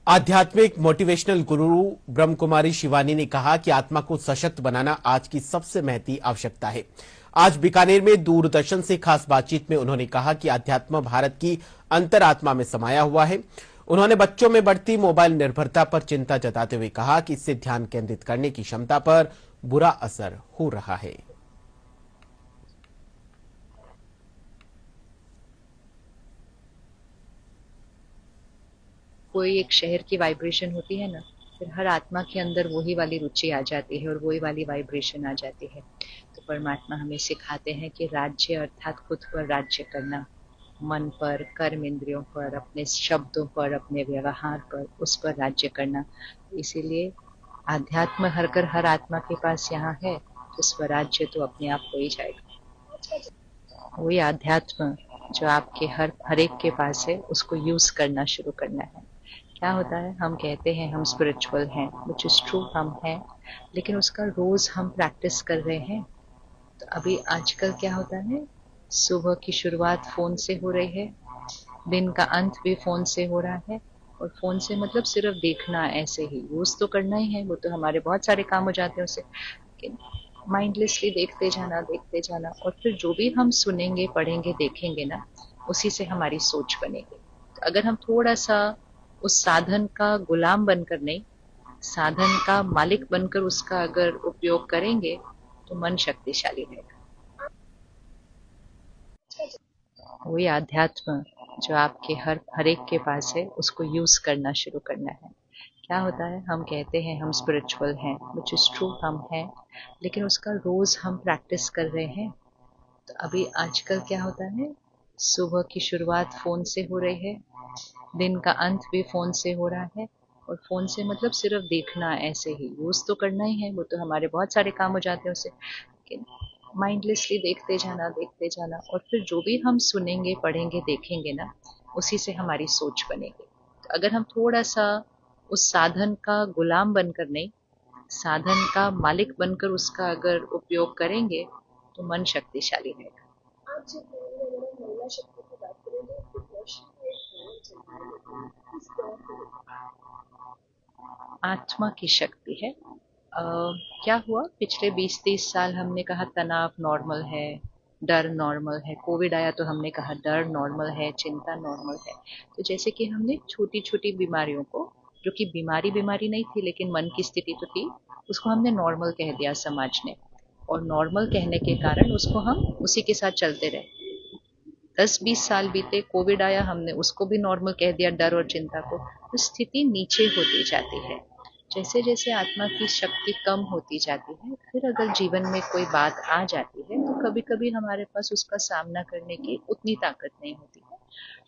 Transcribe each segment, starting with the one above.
आध्यात्मिक मोटिवेशनल गुरु ब्रह्म कुमारी शिवानी ने कहा कि आत्मा को सशक्त बनाना आज की सबसे महती आवश्यकता है। आज बीकानेर में दूरदर्शन से खास बातचीत में उन्होंने कहा कि अध्यात्म भारत की अंतरात्मा में समाया हुआ है। उन्होंने बच्चों में बढ़ती मोबाइल निर्भरता पर चिंता जताते हुए कहा कि इससे ध्यान केंद्रित करने की क्षमता पर बुरा असर हो रहा है। कोई एक शहर की वाइब्रेशन होती है ना, फिर हर आत्मा के अंदर वही वाली रुचि आ जाती है और वही वाली वाइब्रेशन आ जाती है। तो परमात्मा हमें सिखाते हैं कि राज्य अर्थात खुद पर राज्य करना, मन पर, कर्म इंद्रियों पर, अपने शब्दों पर, अपने व्यवहार पर, उस पर राज्य करना। इसीलिए आध्यात्म हर आत्मा के पास यहाँ है, तो स्वराज्य तो अपने आप हो ही जाएगा। वही आध्यात्म जो आपके हर एक के पास है, उसको यूज करना शुरू करना है। क्या होता है, हम कहते हैं हम स्पिरिचुअल हैं, विच इज ट्रू, हम हैं, लेकिन उसका रोज हम प्रैक्टिस कर रहे हैं। तो अभी आजकल क्या होता है, सुबह की शुरुआत फोन से हो रही है, दिन का अंत भी फोन से हो रहा है। और फोन से मतलब सिर्फ देखना, ऐसे ही यूज तो करना ही है, वो तो हमारे बहुत सारे काम हो जाते हैं उससे, लेकिन माइंडलेसली देखते जाना, और फिर जो भी हम सुनेंगे, पढ़ेंगे, देखेंगे ना, उसी से हमारी सोच बनेगी। तो अगर हम थोड़ा सा उस साधन का गुलाम बनकर नहीं, साधन का मालिक बनकर उसका अगर उपयोग करेंगे, तो मन शक्तिशाली रहेगा। वही आध्यात्म जो आपके हर एक के पास है, उसको यूज करना शुरू करना है। क्या होता है, हम कहते हैं हम स्पिरिचुअल हैं, विच इज ट्रू, हम हैं, लेकिन उसका रोज हम प्रैक्टिस कर रहे हैं। तो अभी आजकल क्या होता है, सुबह की शुरुआत फोन से हो रही है, दिन का अंत भी फोन से हो रहा है। और फोन से मतलब सिर्फ देखना, ऐसे ही यूज तो करना ही है, वो तो हमारे बहुत सारे काम हो जाते हैं उससे, लेकिन माइंडलेसली देखते जाना, और फिर जो भी हम सुनेंगे, पढ़ेंगे, देखेंगे ना, उसी से हमारी सोच बनेगी। तो अगर हम थोड़ा सा उस साधन का गुलाम बनकर नहीं, साधन का मालिक बनकर उसका अगर उपयोग करेंगे, तो मन शक्तिशाली रहेगा। आप जब महिला शक्ति की बात करेंगे, डिप्रेशन में एक बहुत चलता है, लेकिन इस दौर में आत्मा की शक्ति है। क्या हुआ, पिछले 20-30 साल हमने कहा तनाव नॉर्मल है, डर नॉर्मल है, कोविड आया तो हमने कहा डर नॉर्मल है, चिंता नॉर्मल है। तो जैसे कि हमने छोटी छोटी बीमारियों को, जो कि बीमारी बीमारी नहीं थी लेकिन मन की स्थिति तो थी, उसको हमने नॉर्मल कह दिया समाज ने। और नॉर्मल कहने के कारण उसको हम उसी के साथ चलते रहे। 10-20 साल बीते, कोविड आया, हमने उसको भी नॉर्मल कह दिया, डर और चिंता को। तो स्थिति नीचे होती जाती है। जैसे जैसे आत्मा की शक्ति कम होती जाती है, फिर अगर जीवन में कोई बात आ जाती है, तो कभी कभी हमारे पास उसका सामना करने की उतनी ताकत नहीं होती है,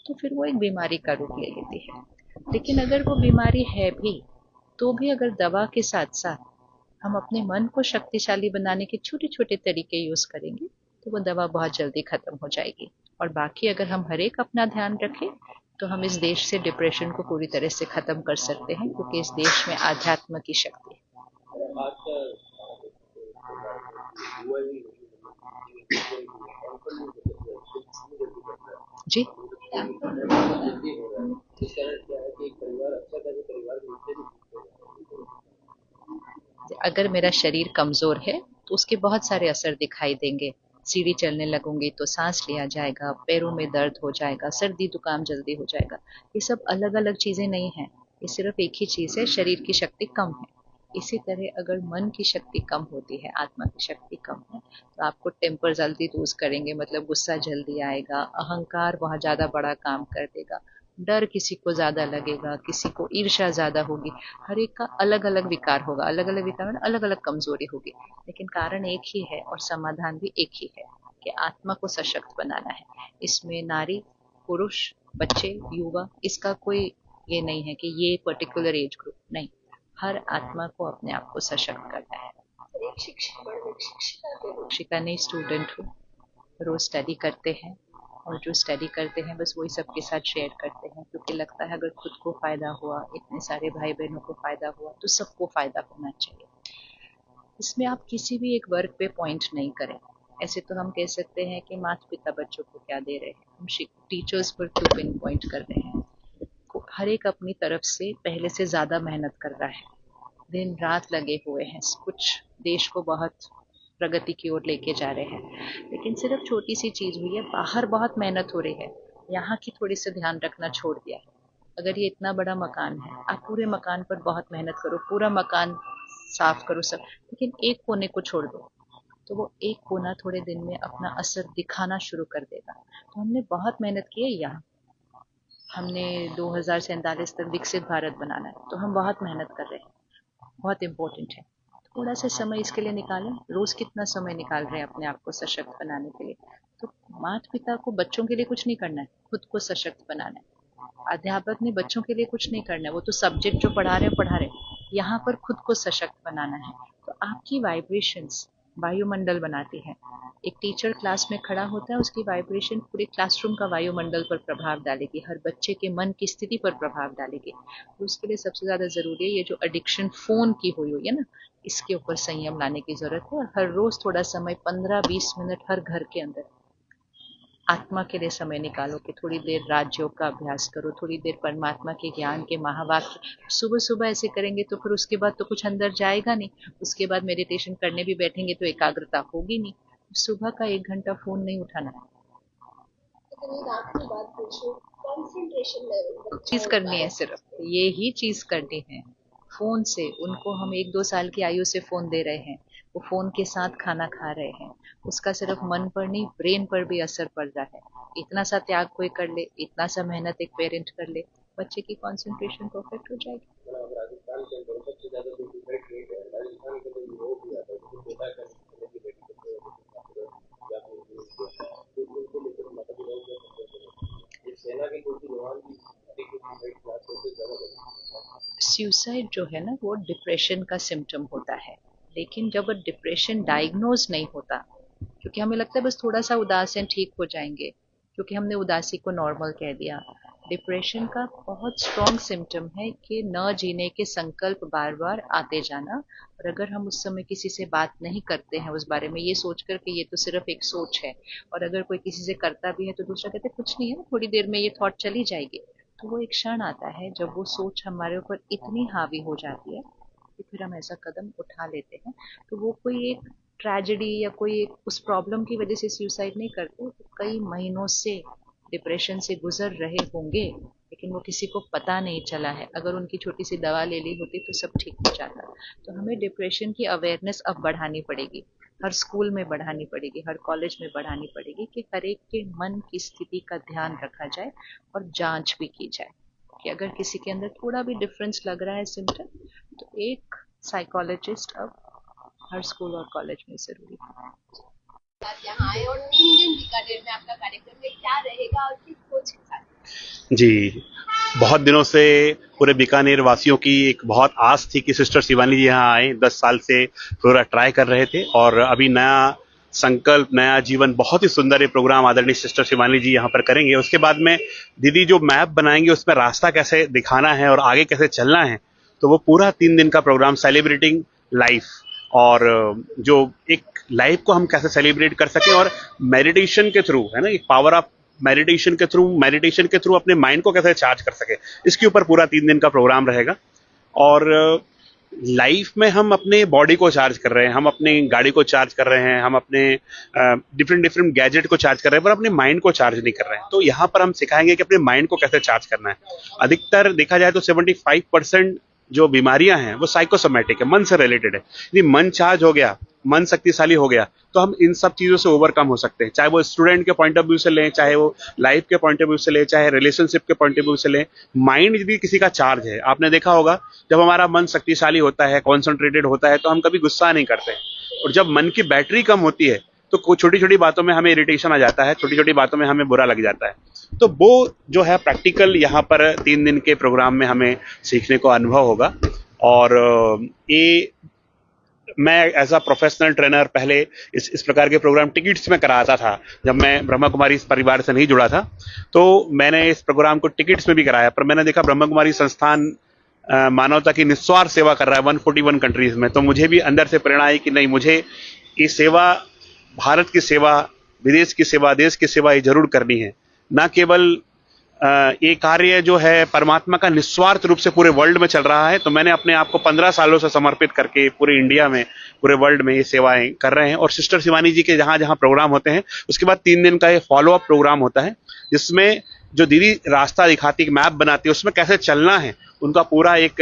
तो फिर वो एक बीमारी का रूप ले लेती है। लेकिन अगर वो बीमारी है भी, तो भी अगर दवा के साथ साथ हम अपने मन को शक्तिशाली बनाने के छोटे छोटे तरीके यूज करेंगे, तो वो दवा बहुत जल्दी खत्म हो जाएगी। और बाकी अगर हम हर एक अपना ध्यान रखें, तो हम इस देश से डिप्रेशन को पूरी तरह से खत्म कर सकते हैं, क्योंकि इस देश में आध्यात्म की शक्ति है। जी, अगर मेरा शरीर कमजोर है, तो उसके बहुत सारे असर दिखाई देंगे। सीढ़ी चलने लगूंगी तो सांस लिया जाएगा, पैरों में दर्द हो जाएगा, सर्दी जुकाम जल्दी हो जाएगा। ये सब अलग अलग चीजें नहीं है, ये सिर्फ एक ही चीज है, शरीर की शक्ति कम है। इसी तरह अगर मन की शक्ति कम होती है, आत्मा की शक्ति कम है, तो आपको टेम्पर जल्दी लूज करेंगे, मतलब गुस्सा जल्दी आएगा, अहंकार बहुत ज्यादा बड़ा काम कर देगा, डर किसी को ज्यादा लगेगा, किसी को ईर्ष्या ज्यादा होगी। हर एक का अलग अलग विकार होगा, अलग अलग विकार में अलग अलग कमजोरी होगी, लेकिन कारण एक ही है और समाधान भी एक ही है, कि आत्मा को सशक्त बनाना है। इसमें नारी, पुरुष, बच्चे, युवा, इसका कोई ये नहीं है कि ये पर्टिकुलर एज ग्रुप नहीं, हर आत्मा को अपने आप को सशक्त करना है। एक शिक्षिका नहीं, स्टूडेंट हूँ, रोज स्टडी करते हैं, और जो स्टडी करते हैं बस वही सबके साथ शेयर करते हैं, क्योंकि लगता है अगर खुद को फायदा हुआ, इतने सारे भाई बहनों को फायदा हुआ, तो सबको फायदा होना चाहिए। इसमें आप किसी भी एक वर्ग पे पॉइंट नहीं करें। ऐसे तो हम कह सकते हैं कि माता पिता बच्चों को क्या दे रहे हैं, हम टीचर्स पर क्यों पिन पॉइंट कर रहे हैं। हर एक अपनी तरफ से पहले से ज़्यादा मेहनत कर रहा है, दिन रात लगे हुए हैं, कुछ देश को बहुत प्रगति की ओर लेके जा रहे हैं। लेकिन सिर्फ छोटी सी चीज़ हुई है, बाहर बहुत मेहनत हो रही है, यहाँ की थोड़ी सी ध्यान रखना छोड़ दिया है। अगर ये इतना बड़ा मकान है, आप पूरे मकान पर बहुत मेहनत करो, पूरा मकान साफ करो सब, लेकिन एक कोने को छोड़ दो तो वो एक कोना थोड़े दिन में अपना असर दिखाना शुरू कर देगा। तो हमने बहुत मेहनत की है यहाँ, हमने 2047 तक विकसित भारत बनाना है, तो हम बहुत मेहनत कर रहे हैं, बहुत इम्पोर्टेंट है। थोड़ा सा समय इसके लिए निकालें, रोज कितना समय निकाल रहे हैं अपने आप को सशक्त बनाने के लिए। तो माता पिता को बच्चों के लिए कुछ नहीं करना है, खुद को सशक्त बनाना है। अध्यापक ने बच्चों के लिए कुछ नहीं करना है, वो तो सब्जेक्ट जो पढ़ा रहे हैं पढ़ा रहे हैं, यहाँ पर खुद को सशक्त बनाना है। तो आपकी वाइब्रेशंस वायुमंडल बनाती है। एक टीचर क्लास में खड़ा होता है, उसकी वाइब्रेशन पूरे क्लासरूम का वायुमंडल पर प्रभाव डालेगी, हर बच्चे के मन की स्थिति पर प्रभाव डालेगी। तो उसके लिए सबसे ज़्यादा ज़रूरी है ये जो एडिक्शन फ़ोन की हुई है ना, इसके ऊपर संयम लाने की ज़रूरत है। और हर रोज़ थोड़ा समय 15-20 मिनट हर घर के अंदर आत्मा के लिए समय निकालो कि थोड़ी देर राजयोग का अभ्यास करो, थोड़ी देर परमात्मा के ज्ञान के महावाक्य सुबह सुबह ऐसे करेंगे तो फिर उसके बाद तो कुछ अंदर जाएगा नहीं, उसके बाद मेडिटेशन करने भी बैठेंगे तो एकाग्रता होगी नहीं। सुबह का 1 घंटा फोन नहीं उठाना है, चीज करनी है, सिर्फ ये ही चीज करनी है। फोन से उनको हम 1-2 साल की आयु से फोन दे रहे हैं, वो फोन के साथ खाना खा रहे हैं, उसका सिर्फ मन पर नहीं ब्रेन पर भी असर पड़ रहा है। इतना सा त्याग कोई कर ले, इतना सा मेहनत एक पेरेंट कर ले, बच्चे की कंसंट्रेशन परफेक्ट हो जाएगी। सुसाइड जो है ना वो डिप्रेशन का सिम्टम होता है, लेकिन जब डिप्रेशन डायग्नोज नहीं होता, क्योंकि हमें लगता है बस थोड़ा सा उदास हैं ठीक हो जाएंगे, क्योंकि हमने उदासी को नॉर्मल कह दिया। डिप्रेशन का बहुत स्ट्रॉन्ग सिम्टम है कि न जीने के संकल्प बार बार आते जाना, और अगर हम उस समय किसी से बात नहीं करते हैं उस बारे में, ये सोचकर कि ये तो सिर्फ एक सोच है, और अगर कोई किसी से करता भी है तो दूसरा कहते कुछ नहीं है, थोड़ी देर में ये थॉट चली जाएगी। तो वो एक क्षण आता है जब वो सोच हमारे ऊपर इतनी हावी हो जाती है कि फिर हम ऐसा कदम उठा लेते हैं। तो वो कोई एक ट्रेजेडी या कोई एक उस प्रॉब्लम की वजह से सुसाइड नहीं करते, तो कई महीनों से डिप्रेशन से गुजर रहे होंगे, लेकिन वो किसी को पता नहीं चला है। अगर उनकी छोटी सी दवा ले ली होती तो सब ठीक हो जाता। तो हमें डिप्रेशन की अवेयरनेस अब बढ़ानी पड़ेगी, हर स्कूल में बढ़ानी पड़ेगी, हर कॉलेज में बढ़ानी पड़ेगी कि हर एक के मन की स्थिति का ध्यान रखा जाए और जांच भी की जाए कि अगर किसी के अंदर थोड़ा भी डिफरेंस लग रहा है सिम्टम, तो एक साइकोलॉजिस्ट अब हर स्कूल और कॉलेज में जरूरी है। यहाँ आए और 3 दिन बीकानेर में आपका कार्यक्रम में क्या रहेगा और किस सोच के साथ? जी, बहुत दिनों से पूरे बीकानेर वासियों की एक बहुत आस थी कि सिस्टर शिवानी जी यहाँ आए। 10 साल से पूरा ट्राई कर रहे थे और अभी नया संकल्प, नया जीवन, बहुत ही सुंदर ये प्रोग्राम आदरणीय सिस्टर शिवानी जी यहाँ पर करेंगे। उसके बाद में दीदी जो मैप बनाएंगे उसमें रास्ता कैसे दिखाना है और आगे कैसे चलना है, तो वो पूरा 3 दिन का प्रोग्राम सेलिब्रेटिंग लाइफ, और जो एक लाइफ को हम कैसे सेलिब्रेट कर सकें और मेडिटेशन के थ्रू, है ना, एक पावर ऑफ मेडिटेशन के थ्रू अपने माइंड को कैसे चार्ज कर सके, इसके ऊपर पूरा 3 दिन का प्रोग्राम रहेगा। और लाइफ में हम अपने बॉडी को चार्ज कर रहे हैं, हम अपनी गाड़ी को चार्ज कर रहे हैं, हम अपने डिफरेंट गैजेट को चार्ज कर रहे हैं, पर अपने माइंड को चार्ज नहीं कर रहे हैं। तो यहाँ पर हम सिखाएंगे कि अपने माइंड को कैसे चार्ज करना है। अधिकतर देखा जाए तो 75% जो बीमारियां हैं वो साइकोसोमैटिक है, मन से रिलेटेड है। यदि मन चार्ज हो गया, मन शक्तिशाली हो गया, तो हम इन सब चीजों से ओवरकम हो सकते हैं। चाहे वो स्टूडेंट के पॉइंट ऑफ व्यू से लें, चाहे वो लाइफ के पॉइंट ऑफ व्यू से लें, चाहे रिलेशनशिप के पॉइंट ऑफ व्यू से लें, माइंड यदि किसी का चार्ज है, आपने देखा होगा जब हमारा मन शक्तिशाली होता है, कॉन्सेंट्रेटेड होता है, तो हम कभी गुस्सा नहीं करते। और जब मन की बैटरी कम होती है तो छोटी छोटी बातों में हमें इरिटेशन आ जाता है, छोटी छोटी बातों में हमें बुरा लग जाता है। तो वो जो है प्रैक्टिकल यहाँ पर 3 दिन के प्रोग्राम में हमें सीखने को अनुभव होगा। और ये मैं एज अ प्रोफेशनल ट्रेनर पहले इस प्रकार के प्रोग्राम टिकट्स में कराता था। जब मैं ब्रह्मा कुमारी इस परिवार से नहीं जुड़ा था तो मैंने इस प्रोग्राम को टिकट्स में भी कराया, पर मैंने देखा ब्रह्मा कुमारी संस्थान मानवता की निस्वार्थ सेवा कर रहा है 141 कंट्रीज में, तो मुझे भी अंदर से प्रेरणा आई कि नहीं, मुझे ये सेवा, भारत की सेवा, विदेश की सेवा, देश की सेवा ये जरूर करनी है। ना केवल ये कार्य जो है परमात्मा का निस्वार्थ रूप से पूरे वर्ल्ड में चल रहा है। तो मैंने अपने आप को 15 सालों से समर्पित करके पूरे इंडिया में, पूरे वर्ल्ड में ये सेवाएं कर रहे हैं। और सिस्टर शिवानी जी के जहां जहां प्रोग्राम होते हैं उसके बाद 3 दिन का ये फॉलो अप प्रोग्राम होता है, जिसमें जो दीदी रास्ता दिखाती है, मैप बनाती है, उसमें कैसे चलना है उनका पूरा एक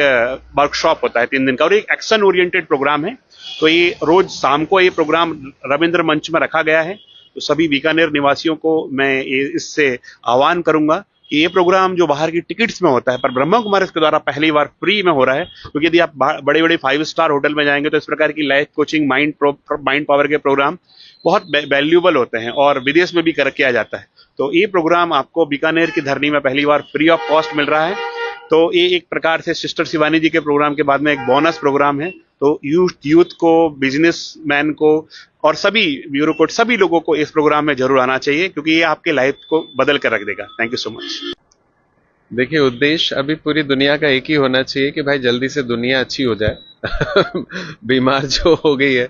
वर्कशॉप होता है 3 दिन का। और एक एक्शन ओरिएंटेड प्रोग्राम है। तो ये रोज शाम को ये प्रोग्राम रविंद्र मंच में रखा गया है। तो सभी बीकानेर निवासियों को मैं इससे आह्वान करूंगा कि ये प्रोग्राम जो बाहर की टिकट्स में होता है, पर ब्रह्मा कुमारीज के द्वारा पहली बार फ्री में हो रहा है। क्योंकि यदि आप बड़े बड़े 5 स्टार होटल में जाएंगे तो इस प्रकार की लाइफ कोचिंग, माइंड पावर के प्रोग्राम बहुत वैल्यूएबल होते हैं और विदेश में भी किया जाता है। तो ये प्रोग्राम आपको बीकानेर की धरनी में पहली बार फ्री ऑफ कॉस्ट मिल रहा है। तो ये एक प्रकार से सिस्टर शिवानी जी के प्रोग्राम के बाद में एक बोनस प्रोग्राम है। तो यूथ को, बिजनेसमैन को और सभी ब्यूरोक्रेट, सभी लोगों को इस प्रोग्राम में जरूर आना चाहिए, क्योंकि ये आपके लाइफ को बदल कर रख देगा। Thank you so much. देखिए, उद्देश्य अभी पूरी दुनिया का एक ही होना चाहिए कि भाई जल्दी से दुनिया अच्छी हो जाए। बीमार जो हो गई है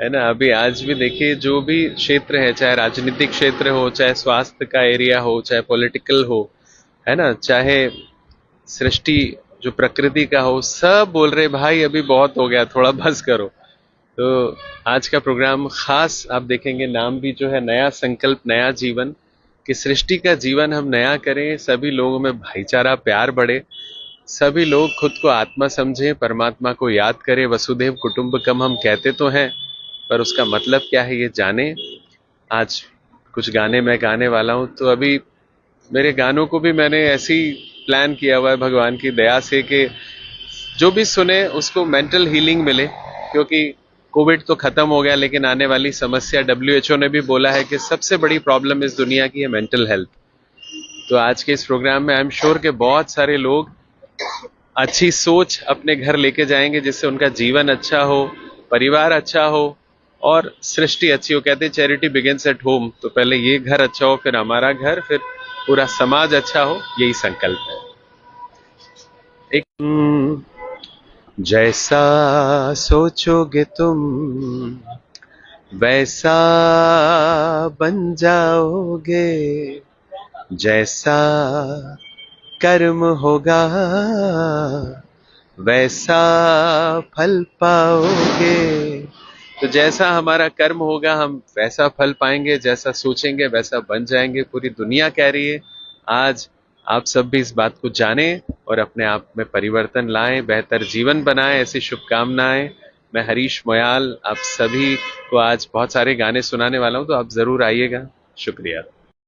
ना। अभी आज भी देखिए, जो भी क्षेत्र है, चाहे राजनीतिक क्षेत्र हो, चाहे स्वास्थ्य का एरिया हो, चाहे पॉलिटिकल हो, है ना, चाहे सृष्टि जो प्रकृति का हो, सब बोल रहे भाई अभी बहुत हो गया, थोड़ा बस करो। तो आज का प्रोग्राम खास आप देखेंगे, नाम भी जो है नया संकल्प नया जीवन, कि सृष्टि का जीवन हम नया करें, सभी लोगों में भाईचारा प्यार बढ़े, सभी लोग खुद को आत्मा समझें, परमात्मा को याद करें। वसुधैव कुटुंबकम हम कहते तो हैं, पर उसका मतलब क्या है ये जाने। आज कुछ गाने मैं गाने वाला हूं, तो अभी मेरे गानों को भी मैंने ऐसी प्लान किया हुआ है भगवान की दया से कि जो भी सुने उसको मेंटल हीलिंग मिले। क्योंकि कोविड तो खत्म हो गया, लेकिन आने वाली समस्या, WHO ने भी बोला है कि सबसे बड़ी प्रॉब्लम इस दुनिया की है मेंटल हेल्थ। तो आज के इस प्रोग्राम में आई एम श्योर कि बहुत सारे लोग अच्छी सोच अपने घर लेके जाएंगे, जिससे उनका जीवन अच्छा हो, परिवार अच्छा हो और सृष्टि अच्छी हो। कहते हैं चैरिटी बिगिंस एट होम। तो पहले ये घर अच्छा हो, फिर हमारा घर, फिर पूरा समाज अच्छा हो, यही संकल्प है। एक जैसा सोचोगे तुम वैसा बन जाओगे, जैसा कर्म होगा वैसा फल पाओगे। तो जैसा हमारा कर्म होगा हम वैसा फल पाएंगे, जैसा सोचेंगे वैसा बन जाएंगे। पूरी दुनिया कह रही है। आज आप सब भी इस बात को जानें और अपने आप में परिवर्तन लाएं, बेहतर जीवन बनाएं। ऐसी शुभकामनाएं। मैं हरीश मोयाल आप सभी को आज बहुत सारे गाने सुनाने वाला हूं, तो आप जरूर आइएगा। शुक्रिया।